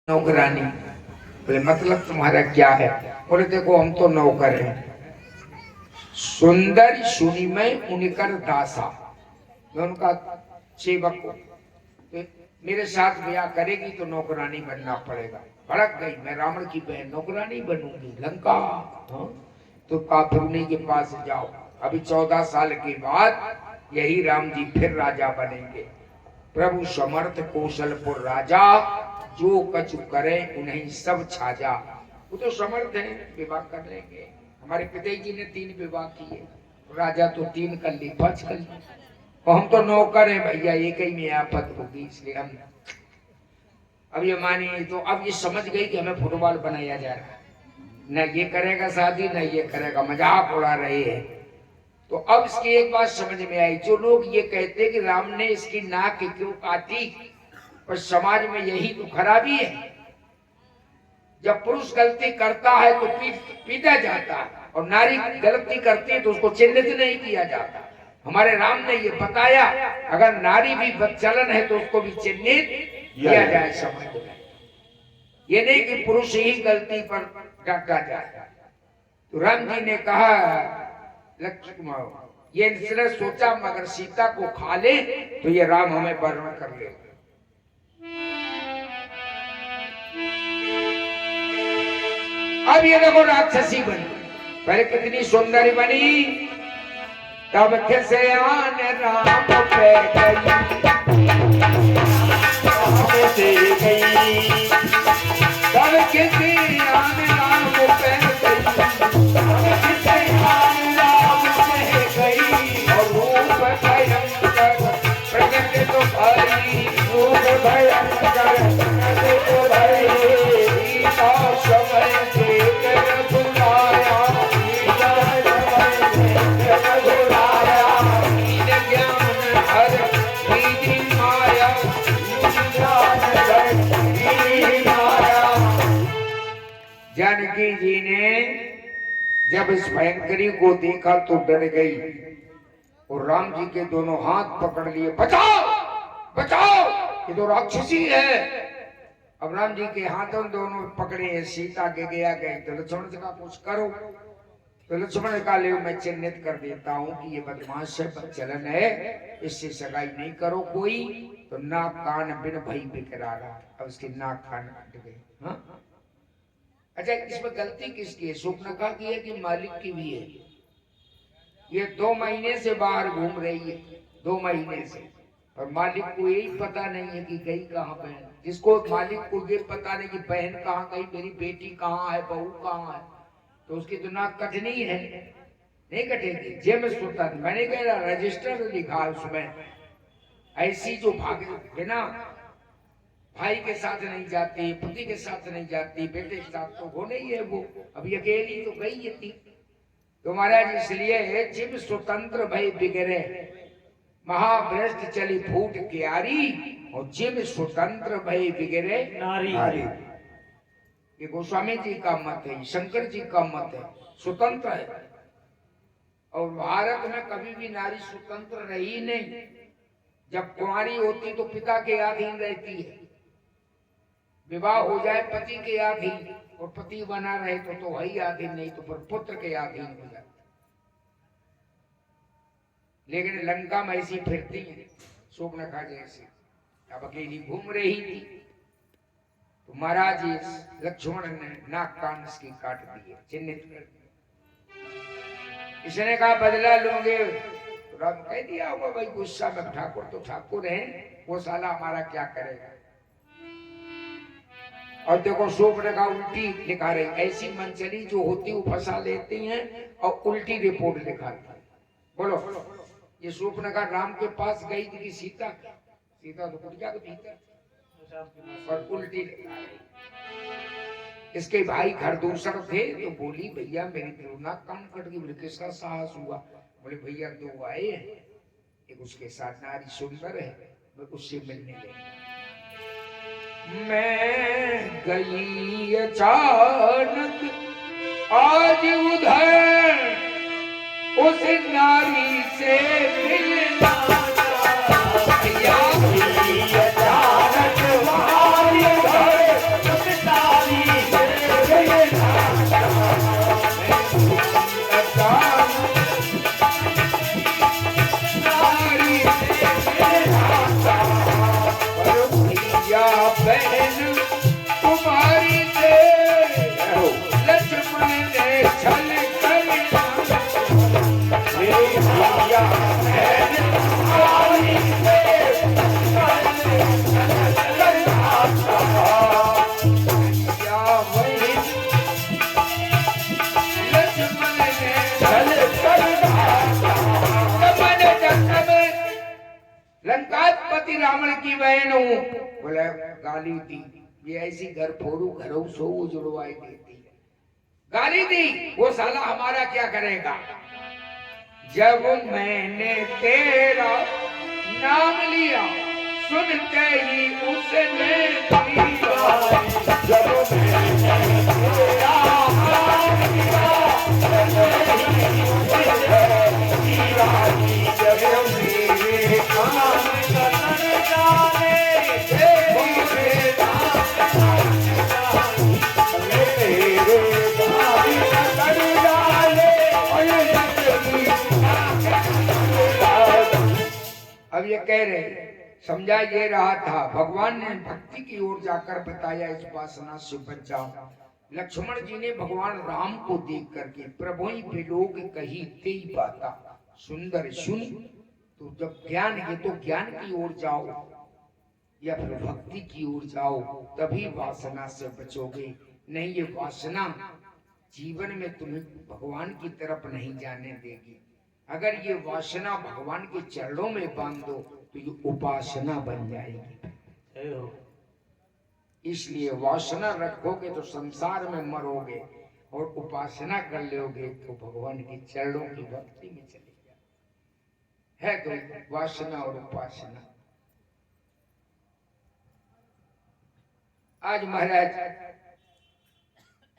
नौकरानी। बोले मतलब तुम्हारा क्या है? बोले देखो हम तो नौकर हैं, सुंदर सुनी में उनकर दासा, मैं उनका सेवक हूँ, तो मेरे साथ ब्याह करेगी तो नौकरानी बनना पड़ेगा। भड़क गई, मैं रावण की बहन नौकरानी बनूंगी लंका। हाँ? तो काफिरुनी के पास जाओ, अभी 14 साल के बाद यही राम जी फिर राजा बनेंगे। प्रभु समर्थ कौशलपुर राजा, जो कछु करे उन्हें सब छाजा। वो तो समर्थ है, विवाह कर लेंगे। हमारे पिताजी ने 3 विवाह किए, राजा तो 3 कर ली, 5 कर ली, और हम तो नौकर हैं भैया, एक ही में आफत होगी, इसलिए हम अब ये मानिए। तो अब ये समझ गई कि हमें फुटबॉल बनाया जा रहा है, न ये करेगा शादी न ये करेगा, मजाक उड़ा रहे हैं। तो अब इसकी एक बात समझ में आई, जो लोग ये कहते हैं कि राम ने इसकी नाक क्यों काटी, पर समाज में यही तो खराबी है। जब पुरुष गलती करता है तो पीटा जाता है, और नारी गलती करती है तो उसको चिन्हित नहीं किया जाता। हमारे राम ने ये बताया, अगर नारी भी बदचलन है तो उसको भी चिन्हित किया जाए समाज में। ये नहीं कि पुरुष ही गलती पर डांटा जाए। तो राम जी ने कहा, लक्ष्मण ये इसने सोचा मगर सीता को खा ले तो ये राम हमें वर्ण कर ले। अब ये देखो राक्षसी बनी, पहले कितनी सुंदरी बनी, तब कैसे आन राम पे गई, तब कैसे आन राम पे गई, और रूप भयंकर प्रगट तो भाई, रूप भयंकर प्रगट तो भाई, सीता समय देकर बुलाया, सीता समय देकर बुलाया, दीन ज्ञान हर दीदी माया, ज्ञान हर दीदी माया। जानकी जी ने जब इस भयंकरी को देखा तो डर गई, और राम जी के दोनों हाथ पकड़ लिए, बचाओ बचाओ, ये तो राक्षसी है। अब राम जी के हाथों दोनों पकड़े हैं, सीता के गया गए, तो लक्ष्मण से कहा कुछ करो, तो लक्ष्मण ने कहा ले मैं चिन्हित कर देता हूं कि ये बदमाश है, बदचलन है, इससे सगाई नहीं करो कोई। तो नाक कान बिन भई बिकरारा, अब इसके नाक कान कट गए। हाँ? अच्छा, इसमें गलती किसकी है? शूर्पणखा की है कि मालिक की भी है? ये 2 महीने से बाहर घूम रही है, 2 महीने से, और मालिक को यही पता नहीं है कि गई कहाँ बहन। जिसको मालिक को ये पता नहीं कि बहन कहाँ गई, मेरी बेटी कहाँ है, बहू कहाँ है, तो उसकी तो नाक कटनी है, नहीं कटेगी। जे में सुता मैंने कहा रजिस्टर लिखा उसमें, ऐसी जो भाग बिना भाई के साथ नहीं जाती, पति के साथ नहीं जाती, बेटे के साथ तो हो नहीं है वो, अभी अकेली तो गई है थी। तो महाराज इसलिए जिम स्वतंत्र भय बिगड़े, महाभ्रष्ट चली फूट क्यारी, और जिम स्वतंत्र भय बिगड़े नारी। ये गोस्वामी जी का मत है, शंकर जी का मत है, स्वतंत्र है। और भारत में कभी भी नारी स्वतंत्र रही नहीं। जब कुंवारी होती तो पिता के अधीन रहती है, विवाह हो जाए पति के अधीन, और पति बना रहे तो वही अधीन, नहीं तो फिर पुत्र के अधीन हो जाए। लेकिन लंका में ऐसी फिरती है शूर्पणखा जैसी, अब अकेली घूम रही थी। तो महाराज लक्ष्मण ने नाक कान इसकी काट दिए, चिन्हित कर दिए। इसने कहा बदला लूंगे, तो राम कह दिया होगा भाई गुस्सा में, ठाकुर तो ठाकुर है, वो साला हमारा क्या करेगा। और देखो शूर्पणखा उल्टी लिखा रही, ऐसी मंचली जो होती वो फंसा लेती हैं और उल्टी रिपोर्ट लिखाती है। बोलो, ये शूर्पणखा राम के पास गई थी कि सीता तो कुटिया के भीतर, और उल्टी लिखा रही। इसके भाई घरदूसर थे, तो बोली भैया मेरी तो नाक कान कट गई। बोले किसका साहस हुआ? बोले भैया 2 आए हैं, एक उसके साथ नारी सुंदर है, मैं उससे मिलने गई। मैं गई अचानक आज उधर, उस नारी से मिलना, या अचानक आज उधर रावण की बहन हूँ। बोले गाली दी, ये ऐसी घर फोड़ू घरों सो जुड़वाई देती है, गाली दी। वो साला हमारा क्या करेगा। जब मैंने तेरा नाम लिया सुनते ही उसने दिया, जब मैंने तेरा नाम लिया जब मेरे कान कतर जाने मेरे अब ये कह रहे समझा ये रहा था, भगवान ने भक्ति की ओर जाकर बताया इस वासना से बच जाओ। लक्ष्मण जी ने भगवान राम को देख करके प्रभु पे लोग कही तेई बाता सुंदर सुन, तो जब ज्ञान है तो ज्ञान की ओर जाओ या फिर भक्ति की ओर जाओ, तभी वासना से बचोगे। नहीं ये वासना जीवन में तुम्हें भगवान की तरफ नहीं जाने देगी। अगर ये वासना भगवान के चरणों में बांध दो तो ये उपासना बन जाएगी। इसलिए वासना रखोगे तो संसार में मरोगे, और उपासना कर लोगे तो भगवान के चरणों की भक्ति में चले जाओ। है तो वासना और उपासना। आज महाराज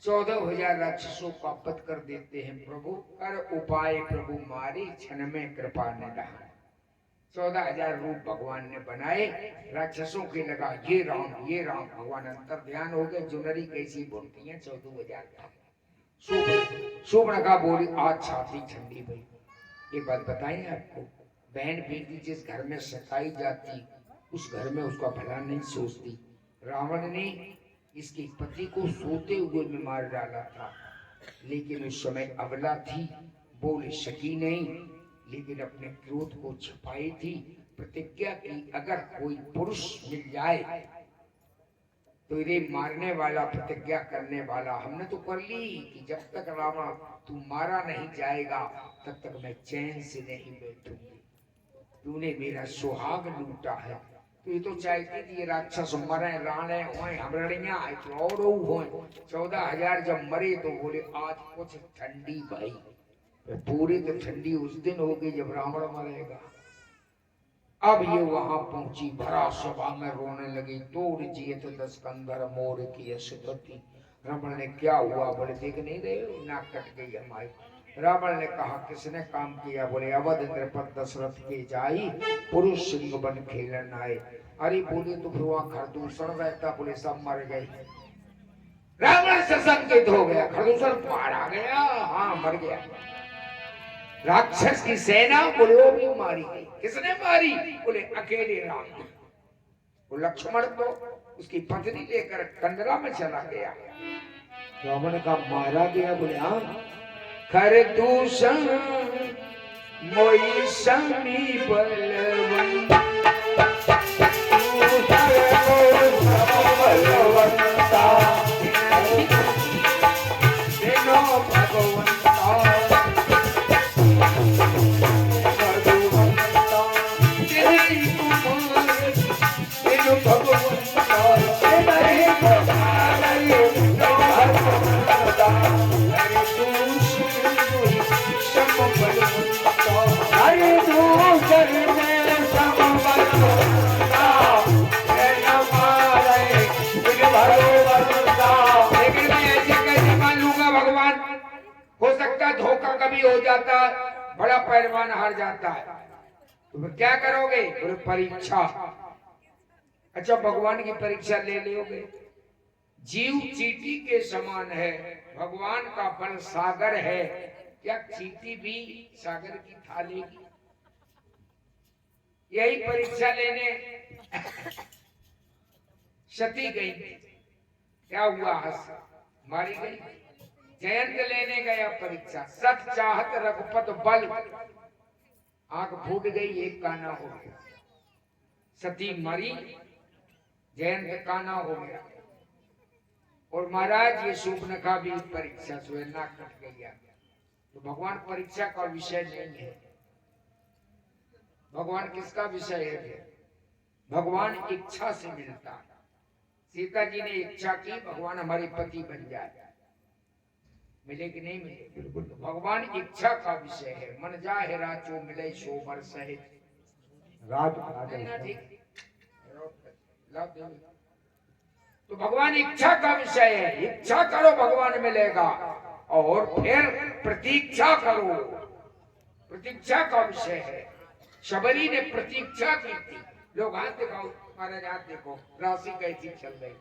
14,000 राक्षसों का पत कर देते हैं। प्रभु कर उपाय प्रभु मारे क्षण में कृपा निधान। 14,000 रूप भगवान ने बनाए, राक्षसों के लगा ये राम भगवान अंतर ध्यान हो गए। जुनरी कैसी बोलती है 14,000 सुबह बोली आज छाती ठंडी भाई। एक बात बताएं आपको, बहन बेटी जिस घर में सताई जाती उस घर में उसका भला नहीं सोचती। रावण ने इसके पति को सोते हुए में मार डाला था, लेकिन उस समय अबला थी, बोल सकी नहीं, लेकिन अपने क्रोध को छिपाई थी। प्रतिज्ञा की अगर कोई पुरुष मिल जाए तो इन्हें मारने वाला, प्रतिज्ञा करने वाला। हमने तो कर ली कि जब तक रावण तू मारा नहीं जाएगा तब तक मैं चैन से नहीं बैठूंगी। तूने मेरा सुहाग लूटा है। तो ये तो चाहती थी ये राक्षस मरे, राणे होए, हमरड़ियां और होए। 14,000 जब मरे तो बोले आज कुछ ठंडी भाई। पूरी तो ठंडी उस दिन होगी जब रावण मरेगा। अब ये वहां पहुंची, भरा सभा में रोने लगी। तोड़ जिए तो 10 कंधर मोर की असुधति। रावण ने क्या हुआ, बोले देख नहीं रहे नाक कट गई हमारी। रावण ने कहा किसने काम किया, बोले अवध नृपत दशरथ के जाई पुरुष सिंह बन खेलन आए। अरे बोले तो फिर वहां खरदूषण रहता, बोले सब मर गए। रावण से संकेत हो गया, खरदूषण मारा गया, हाँ मर गया। राक्षस की सेना बोले वो भी मारी गई। किसने मारी, बोले अकेले राम। वो लक्ष्मण तो उसकी पत्नी लेकर कंदरा में चला गया। रावण का मारा गया, बोले हाँ खरदूषण मोई समी बलवंत कभी हो जाता, बड़ा पहलवान हार जाता है तो फिर क्या करोगे, बोले परीक्षा। अच्छा भगवान की परीक्षा ले लोगे। जीव चींटी के समान है, भगवान का बल सागर है। क्या चींटी भी सागर की था लेगी? यही परीक्षा लेने सती गई, क्या हुआ, हंस मारी गई। जयंत लेने गया परीक्षा, सत चाहत रघुपत बल, आंख फूट गई, एक काना हो गया। सती मरी, जयंत काना हो गया। और महाराज ये शूर्पणखा भी परीक्षा से नाक कट गया। तो भगवान परीक्षा का विषय नहीं है। भगवान किसका विषय है? भगवान इच्छा से मिलता है। सीता जी ने इच्छा की भगवान हमारे पति बन जाए, मिले कि नहीं मिले? बिल्कुल। तो भगवान इच्छा का विषय है। मन जाहे राजो मिले सो बर सहे तो भगवान इच्छा का विषय है। इच्छा करो भगवान मिलेगा, और फिर प्रतीक्षा करो, प्रतीक्षा का विषय है। शबरी ने प्रतीक्षा की थी। लोग हाथ दिखाओ, महाराज हाथ देखो, राशि कैसी चल रही?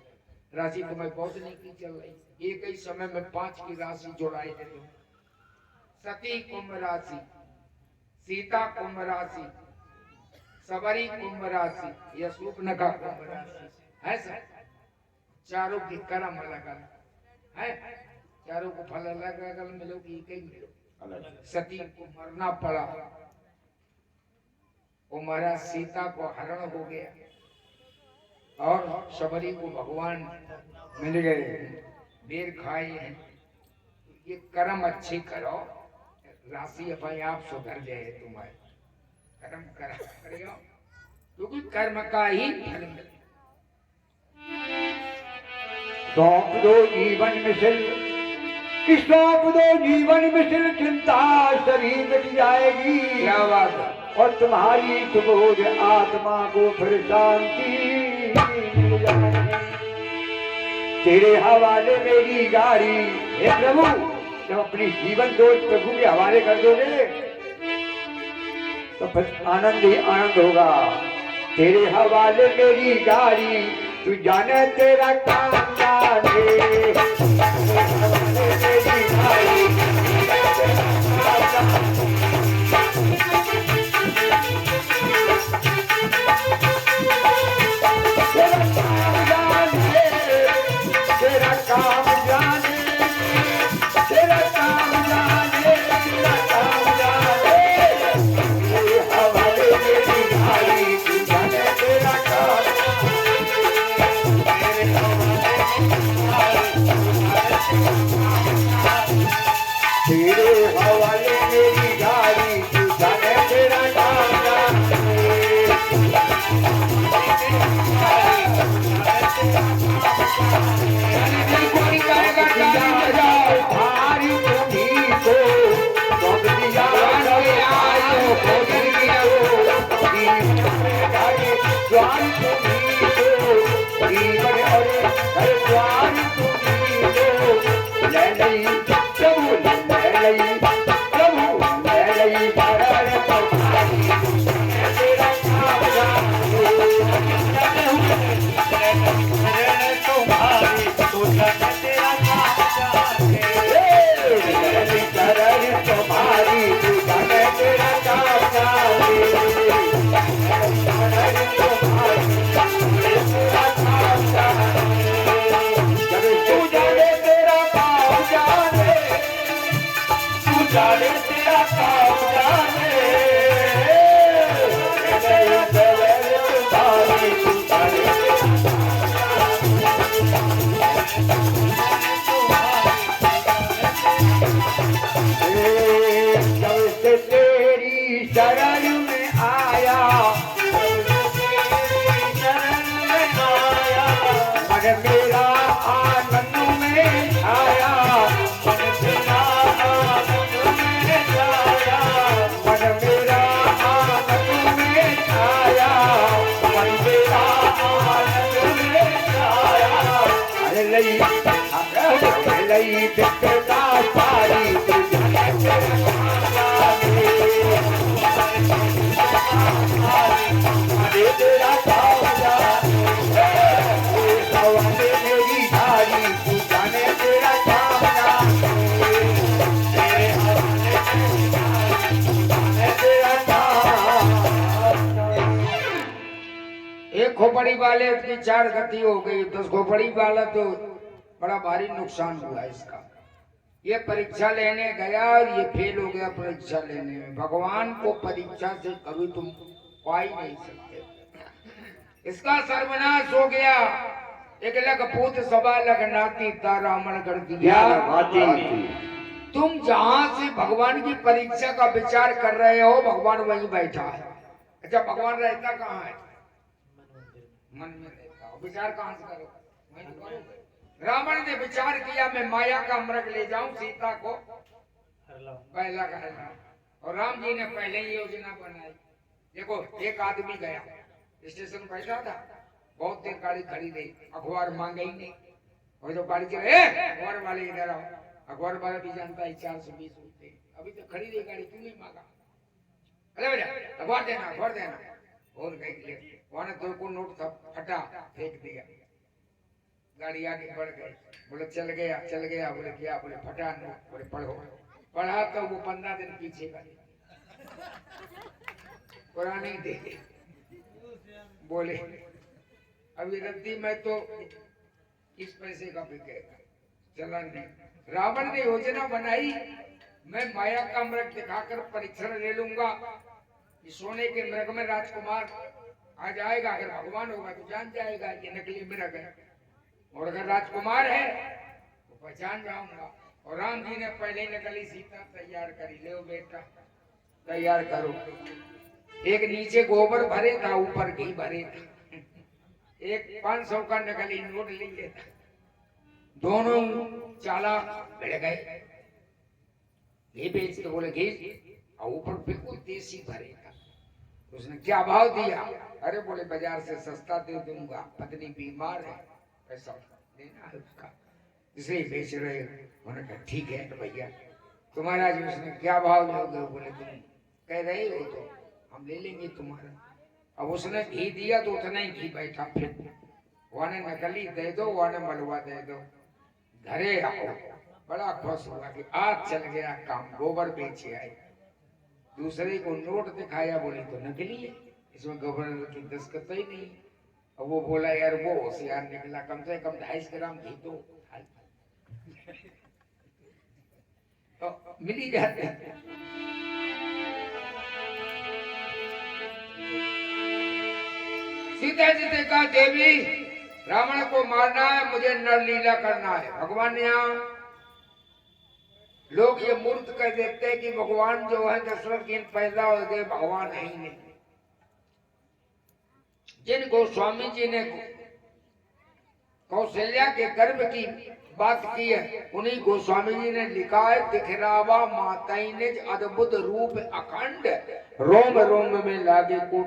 राशि तुम्हें बहुत नहीं की चल रही। एक ही समय में 5 की राशि जोड़ाई दे दो। सती कुंभ राशि, सीता कुंभ राशि, सबरी कुंभ राशि, यह सूपनखा कुंभ राशि है। सर चारों की कर्म अलग अलग है, चारों को फल अलग अलग मिलो कि एक ही मिलो। सती को मरना पड़ा, वो महाराज सीता को हरण हो गया, और शबरी को भगवान मिल गए, बेर खाए हैं। ये कर्म अच्छे करो, राशि अपने आप सुधर जाए। तुम्हारे कर्म करो, क्योंकि कर्म का ही फल मिले। सौंप दो जीवन मिसिल कि सौंप दो जीवन मिसिल, चिंता शरीर मिट जाएगी। क्या बात है? और तुम्हारी सुबोध आत्मा को फिर शांति मिल जाएगी। तेरे हवाले मेरी गाड़ी हे प्रभु, जब अपनी जीवन दोष प्रभु के हवाले कर दोगे तो फिर आनंद ही आनंद होगा। तेरे हवाले मेरी गाड़ी, तू जाने तेरा काम जाने। तेरे हवाले मेरी गाड़ी, तेरा काम जाने, तेरा काम जाने, तेरा काम जाने, तेरा काम जाने। तेरे हवाले मेरी गाड़ी, तू जाने तेरा काम। तेरे हवाले मेरी गाड़ी, तू जाने तेरा काम जाने। भारी तुम्ही को सौंप दिया, आयो भोजन दिया द्वार तुम्ही को, जीवन और घर द्वार तुम्ही को। ले लई प्रभु, ले लई प्रभु, ले लई शरण तुम्हारी, तेरा काम जाने। शरण तुम्हारी, तू जाने तेरा काम जाने। ले लई शरण तुम्हारी, तू जाने तेरा काम जाने। शरण तुम्हारी, तेरा काम जाने। जब तू जाने तेरा काम जाने, तू जाने तेरा काम जाने। तेरा शरण तुम्हारी, तू जाने जब से तेरी शरण में आया, शरण में आया, मन मेरा आनंद में छाया। मन मेरा आनंद में छाया, मन मेरा आनंद में छाया, मन मेरा आनंद में छाया। अरे लई लई दिक्कता सारी, तू जाने तेरा काम जाने। अरे तेरा काम जाने, हवाले मेरी गाड़ी, तू जाने तेरा काम जाने। तेरे हवाले मेरी गाड़ी, तू जाने तेरा काम जाने। एक खोपड़ी वाले की 4 गति हो गई, 10 खोपड़ी वाला तो बड़ा भारी नुकसान हुआ इसका। ये परीक्षा लेने गया और ये फेल हो गया परीक्षा लेने में। भगवान को परीक्षा से कभी तुम पा ही नहीं सकते। इसका सर्वनाश हो गया। एक लग पूत सभा लग नाती ता रावण कर दिया। तुम जहां से भगवान की परीक्षा का विचार कर रहे हो, भगवान वहीं बैठा है। अच्छा, भगवान रहता कहाँ है? मन में रहता हो, विचार कहां से करो, मैं तो करूं। रावण ने विचार किया मैं माया का मृग ले जाऊं सीता को पहला कहना, और राम जी ने पहले ही योजना बनाई। देखो एक आदमी गया स्टेशन बैठा था, बहुत देर गाड़ी खड़ी रही, अखबार मांगे ही नहीं, और जो गाड़ी चले अखबार वाले इधर आओ, अखबार वाला भी जानता है 420 रुपए, अभी तो खड़ी रही गाड़ी, क्यों नहीं मांगा, अरे भैया अखबार देना अखबार देना, और गई वहां तो को नोट था फटा फेंक दिया, गाड़ी आगे बढ़ गई, बोले चल गया, बोले क्या, बोले फटा नोट, बोले पढ़ो, पढ़ा तो वो 15 दिन पीछे का पुरानी दे, बोले अभी रद्दी में तो इस पैसे का बिकेगा, चला नहीं। रावण ने योजना बनाई मैं माया का मृग दिखाकर परीक्षण ले लूंगा, कि सोने के मृग में राजकुमार आ जाएगा, अगर भगवान होगा तो जान जाएगा ये नकली मृग है, और अगर राजकुमार है तो पहचान जाऊंगा। और राम जी ने पहले नकली सीता तैयार करी, ले बेटा तैयार करो, एक नीचे गोबर भरे था ऊपर घी भरे था, एक 500 का नकली नोट लिए था, दोनों चाला भिड़ गए, घी बेचते बोले घी, और ऊपर बिल्कुल देसी भरे था। उसने क्या भाव दिया, अरे बोले बाजार से सस्ता दे दूंगा, पत्नी बीमार है, पैसा देना है उसका, इसलिए बेच रहे हो। उन्होंने कहा ठीक है तो भैया तुम्हारा जी, उसने क्या भाव लोगे, बोले तुम कह रहे हो तो हम ले लेंगे तुम्हारा। अब उसने घी दिया तो उतना ही घी बैठा, फिर वाने नकली दे दो, वाने मलवा दे दो, घरे आओ, बड़ा खुश हुआ कि आज चल गया काम, गोबर बेचे आए। दूसरे को नोट दिखाया, बोले तो नकली है, इसमें गोबर की दस्तखत ही नहीं। और वो बोला यार वो होशियार निकला, कम से कम 250 ग्राम घी तो मिल ही जाते हैं। सीता जी ने कहा देवी रावण को मारना है, मुझे नरलीला करना है। भगवान ने यहाँ लोग ये मूर्ख कह देते हैं कि भगवान जो है दशरथ जी पैदा हो गए, भगवान है ही नहीं। जिन गोस्वामी जी ने कौशल्या के गर्भ की बात की है, उन्हीं गोस्वामी जी ने लिखा है दिखरावा माताई ने अद्भुत रूप अखंड, रोम रोम में लागे को